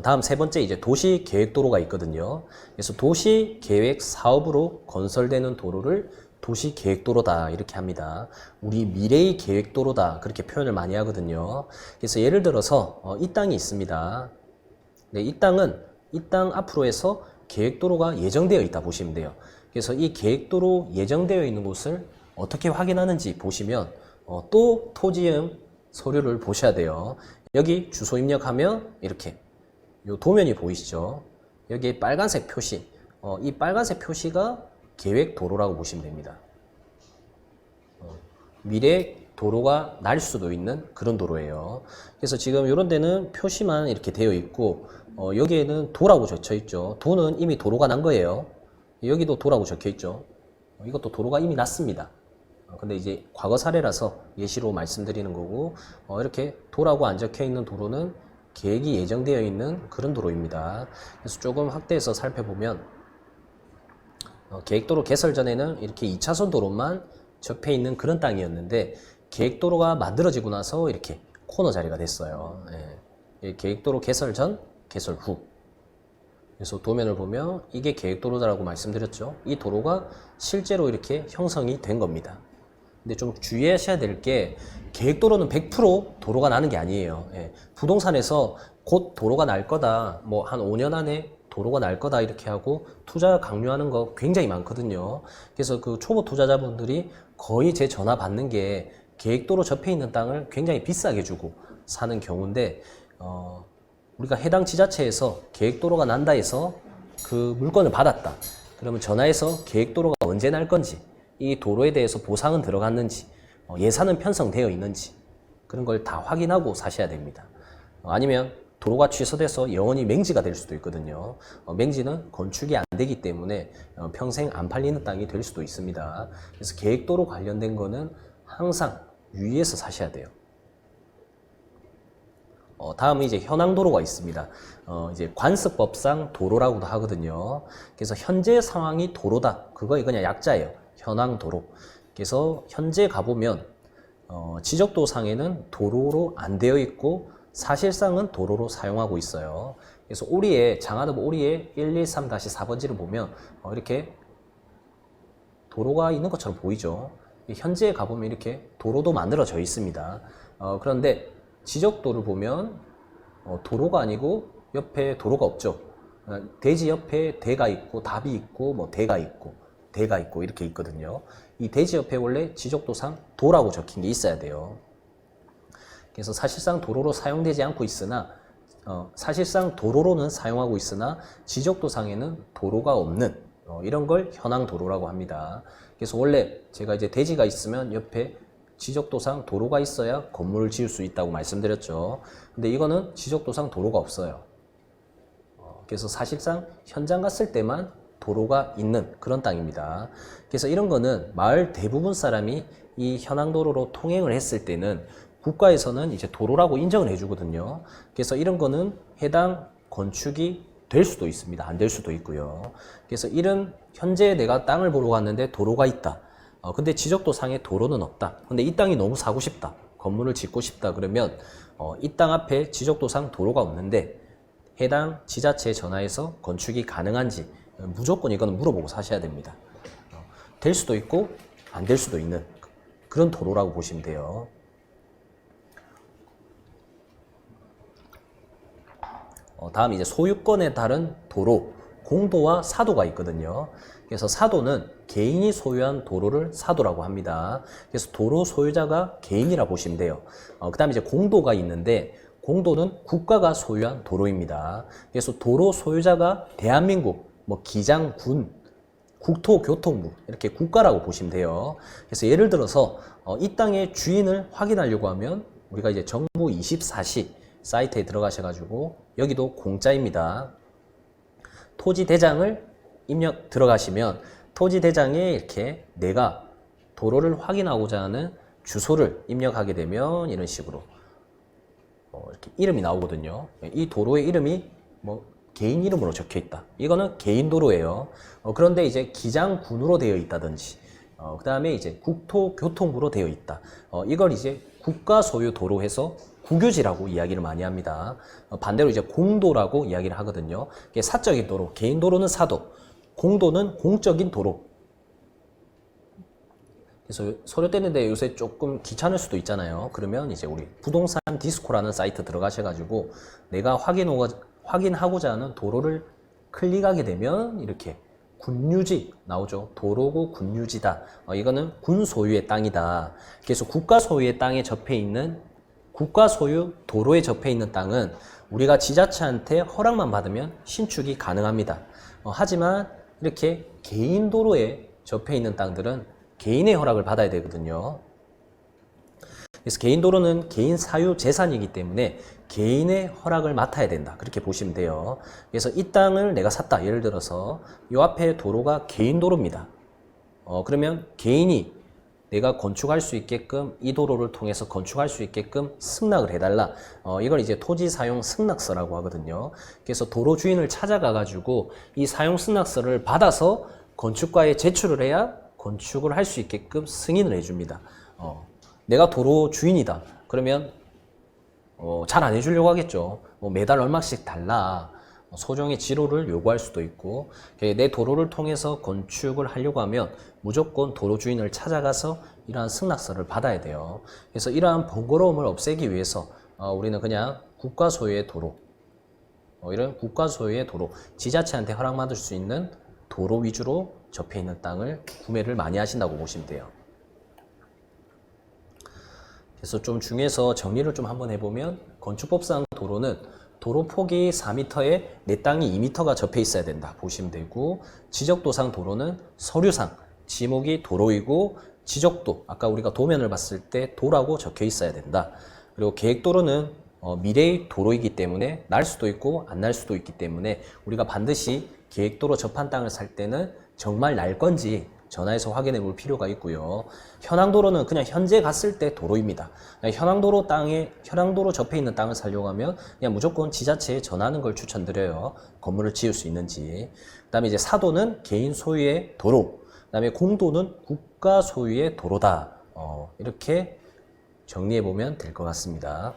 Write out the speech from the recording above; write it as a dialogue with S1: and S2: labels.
S1: 다음 세 번째 이제 도시계획도로가 있거든요. 그래서 도시계획 사업으로 건설되는 도로를 도시계획도로다 이렇게 합니다. 우리 미래의 계획도로다 그렇게 표현을 많이 하거든요. 그래서 예를 들어서 이 땅이 있습니다. 네, 이 땅 앞으로 해서 계획도로가 예정되어 있다 보시면 돼요. 그래서 이 계획도로 예정되어 있는 곳을 어떻게 확인하는지 보시면 또 토지음 서류를 보셔야 돼요. 여기 주소 입력하면 이렇게 요 도면이 보이시죠? 여기에 빨간색 표시, 이 빨간색 표시가 계획도로라고 보시면 됩니다. 미래 도로가 날 수도 있는 그런 도로예요. 그래서 지금 이런 데는 표시만 이렇게 되어 있고 여기에는 도라고 적혀 있죠. 도는 이미 도로가 난 거예요. 여기도 도라고 적혀 있죠. 이것도 도로가 이미 났습니다. 근데 이제 과거 사례라서 예시로 말씀드리는 거고 이렇게 도라고 안 적혀 있는 도로는 계획이 예정되어 있는 그런 도로입니다. 그래서 조금 확대해서 살펴보면 계획도로 개설 전에는 이렇게 2차선 도로만 접해 있는 그런 땅이었는데 계획도로가 만들어지고 나서 이렇게 코너 자리가 됐어요. 예. 계획도로 개설 전, 개설 후. 그래서 도면을 보면 이게 계획도로라고 말씀드렸죠. 이 도로가 실제로 이렇게 형성이 된 겁니다. 근데 좀 주의하셔야 될 게 계획도로는 100% 도로가 나는 게 아니에요. 예. 부동산에서 곧 도로가 날 거다. 뭐 한 5년 안에 도로가 날 거다 이렇게 하고 투자 강요하는 거 굉장히 많거든요. 그래서 그 초보 투자자분들이 거의 제 전화 받는 게 계획도로 접해 있는 땅을 굉장히 비싸게 주고 사는 경우인데 우리가 해당 지자체에서 계획도로가 난다 해서 그 물건을 받았다. 그러면 전화해서 계획도로가 언제 날 건지 이 도로에 대해서 보상은 들어갔는지 예산은 편성되어 있는지 그런 걸 다 확인하고 사셔야 됩니다. 아니면 도로가 취소돼서 영원히 맹지가 될 수도 있거든요. 맹지는 건축이 안 되기 때문에 평생 안 팔리는 땅이 될 수도 있습니다. 그래서 계획도로 관련된 거는 항상 유의해서 사셔야 돼요. 다음은 이제 현황도로가 있습니다. 이제 관습법상 도로라고도 하거든요. 그래서 현재 상황이 도로다. 그거 그냥 약자예요. 현황도로. 그래서 현재 가보면 지적도상에는 도로로 안 되어 있고 사실상은 도로로 사용하고 있어요. 그래서 오리에 장하답 오리에 113-4번지를 보면 이렇게 도로가 있는 것처럼 보이죠. 현재에 가보면 이렇게 도로도 만들어져 있습니다. 그런데 지적도를 보면 도로가 아니고 옆에 도로가 없죠. 대지 옆에 대가 있고 답이 있고 뭐 대가 있고 이렇게 있거든요. 이 대지 옆에 원래 지적도상 도라고 적힌 게 있어야 돼요. 그래서 사실상 도로로 사용되지 않고 있으나 사실상 도로로는 사용하고 있으나 지적도상에는 도로가 없는 이런 걸 현황도로라고 합니다. 그래서 원래 제가 이제 대지가 있으면 옆에 지적도상 도로가 있어야 건물을 지을 수 있다고 말씀드렸죠. 근데 이거는 지적도상 도로가 없어요. 그래서 사실상 현장 갔을 때만 도로가 있는 그런 땅입니다. 그래서 이런 거는 마을 대부분 사람이 이 현황도로로 통행을 했을 때는 국가에서는 이제 도로라고 인정을 해주거든요. 그래서 이런 거는 해당 건축이 될 수도 있습니다. 안 될 수도 있고요. 그래서 이런 현재 내가 땅을 보러 갔는데 도로가 있다. 근데 지적도상에 도로는 없다. 근데 이 땅이 너무 사고 싶다. 건물을 짓고 싶다. 그러면 이 땅 앞에 지적도상 도로가 없는데 해당 지자체에 전화해서 건축이 가능한지 무조건 이거는 물어보고 사셔야 됩니다. 될 수도 있고 안 될 수도 있는 그런 도로라고 보시면 돼요. 다음 이제 소유권에 따른 도로, 공도와 사도가 있거든요. 그래서 사도는 개인이 소유한 도로를 사도라고 합니다. 그래서 도로 소유자가 개인이라 보시면 돼요. 그 다음에 이제 공도가 있는데 공도는 국가가 소유한 도로입니다. 그래서 도로 소유자가 대한민국, 뭐 기장, 군, 국토교통부 이렇게 국가라고 보시면 돼요. 그래서 예를 들어서 이 땅의 주인을 확인하려고 하면 우리가 이제 정부 24시 사이트에 들어가셔가지고 여기도 공짜입니다. 토지 대장을 입력 들어가시면 토지 대장에 이렇게 내가 도로를 확인하고자 하는 주소를 입력하게 되면 이런 식으로 이렇게 이름이 나오거든요. 이 도로의 이름이 뭐 개인 이름으로 적혀 있다. 이거는 개인 도로예요. 그런데 이제 기장군으로 되어 있다든지 그 다음에 이제 국토교통부로 되어 있다. 이걸 이제 국가 소유 도로 해서 국유지라고 이야기를 많이 합니다. 반대로 이제 공도라고 이야기를 하거든요. 이게 사적인 도로, 개인 도로는 사도, 공도는 공적인 도로. 그래서 서류 떼는데 요새 조금 귀찮을 수도 있잖아요. 그러면 이제 우리 부동산 디스코라는 사이트 들어가셔가지고 내가 확인하고자 하는 도로를 클릭하게 되면 이렇게 군유지 나오죠. 도로고 군유지다. 이거는 군 소유의 땅이다. 그래서 국가 소유의 땅에 접해 있는 국가 소유 도로에 접해 있는 땅은 우리가 지자체한테 허락만 받으면 신축이 가능합니다. 하지만 이렇게 개인 도로에 접해 있는 땅들은 개인의 허락을 받아야 되거든요. 그래서 개인 도로는 개인 사유 재산이기 때문에 개인의 허락을 맡아야 된다. 그렇게 보시면 돼요. 그래서 이 땅을 내가 샀다. 예를 들어서 이 앞에 도로가 개인 도로입니다. 그러면 개인이 내가 건축할 수 있게끔 이 도로를 통해서 건축할 수 있게끔 승낙을 해달라. 이걸 이제 토지 사용 승낙서라고 하거든요. 그래서 도로 주인을 찾아가 가지고 이 사용 승낙서를 받아서 건축가에 제출을 해야 건축을 할 수 있게끔 승인을 해줍니다. 내가 도로 주인이다. 그러면 잘 안 해주려고 하겠죠. 매달 얼마씩 달라. 소정의 지로를 요구할 수도 있고, 내 도로를 통해서 건축을 하려고 하면 무조건 도로 주인을 찾아가서 이러한 승낙서를 받아야 돼요. 그래서 이러한 번거로움을 없애기 위해서 우리는 그냥 국가 소유의 도로, 이런 국가 소유의 도로, 지자체한테 허락받을 수 있는 도로 위주로 접해 있는 땅을 구매를 많이 하신다고 보시면 돼요. 그래서 좀 중에서 정리를 좀 한번 해보면, 건축법상 도로는 도로 폭이 4m에 내 땅이 2m가 접해 있어야 된다 보시면 되고, 지적도상 도로는 서류상 지목이 도로이고 지적도, 아까 우리가 도면을 봤을 때 도라고 적혀 있어야 된다. 그리고 계획도로는 미래의 도로이기 때문에 날 수도 있고 안 날 수도 있기 때문에 우리가 반드시 계획도로 접한 땅을 살 때는 정말 날 건지 전화해서 확인해 볼 필요가 있고요. 현황도로는 그냥 현재 갔을 때 도로입니다. 현황도로 접해 있는 땅을 사려고 하면 그냥 무조건 지자체에 전하는 걸 추천드려요. 건물을 지을 수 있는지. 그 다음에 이제 사도는 개인 소유의 도로, 그 다음에 공도는 국가 소유의 도로다. 이렇게 정리해 보면 될 것 같습니다.